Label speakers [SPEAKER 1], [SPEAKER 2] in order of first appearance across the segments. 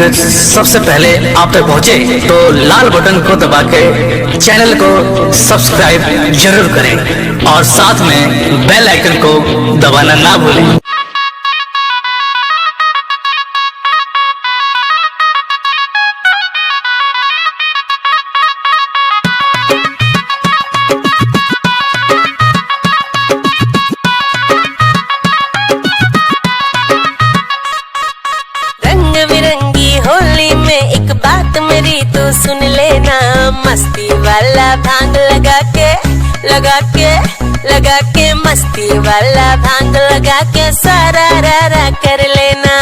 [SPEAKER 1] Video सबसे पहले आप तक पहुंचे तो लाल बटन को दबा के चैनल को सब्सक्राइब जरूर करें और साथ में बेल आइकन को दबाना ना भूलें।
[SPEAKER 2] होली में एक बात मेरी तो सुन लेना, मस्ती वाला भांग लगा के मस्ती वाला भांग लगा के सारा रा कर लेना।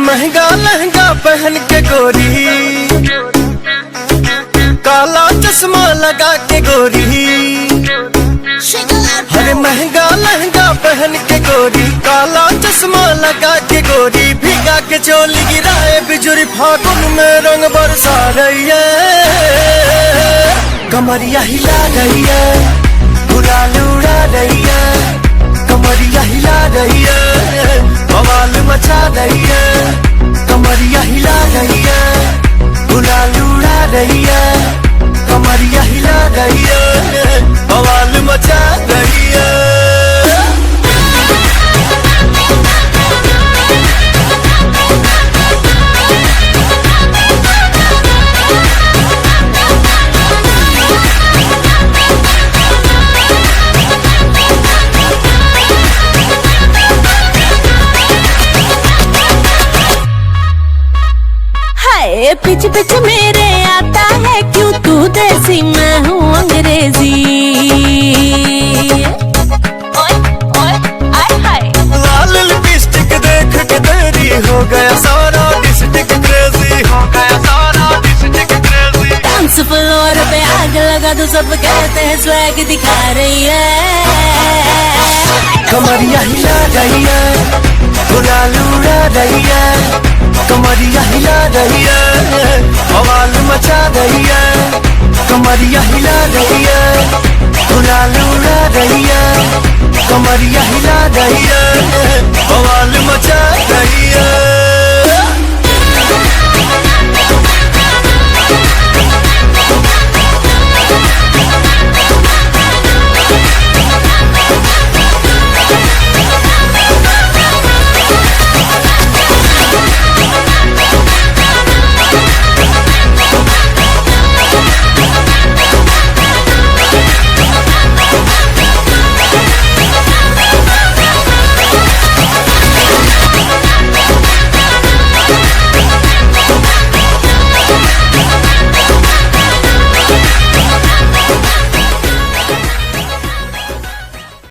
[SPEAKER 3] महंगा लहंगा पहन के गोरी, काला चश्मा लगा के गोरी, अरे महंगा लहंगा पहन के गोरी, काला चश्मा लगा के गोरी, भीगा के चोली गिराए बिजुरी, फागुन में रंग बरसा रही है, कमरिया हिला रही है, गुलाल उड़ा रही है, कमरिया हिला रही है, बवाल मचा रही है, कमरिया हिला रही है, गुलाल उड़ा रही है, कमरिया हिला रही है, बवाल मचा रही है।
[SPEAKER 2] हाय पीछे पीछे मेरे आता है क्यों तू देसी मैं हूँ अंग्रेजी।
[SPEAKER 3] लाल लिपस्टिक देख के तेरी हो गया सारा डिस्ट्रिक्ट क्रेजी, हो गया सारा डिस्ट्रिक्ट क्रेजी।
[SPEAKER 2] डांस फ्लोर पे आग लगा दो, सब कहते हैं स्वैग दिखा रही है,
[SPEAKER 3] कमरिया हिला रही है, गुलाल उड़ा रही है, कमरिया हिला रही है, बवाल मचा रही है, कमरिया हिला रही है, गुलाल उड़ा रही है, कमरिया हिला रही है, बवाल मचा रही है।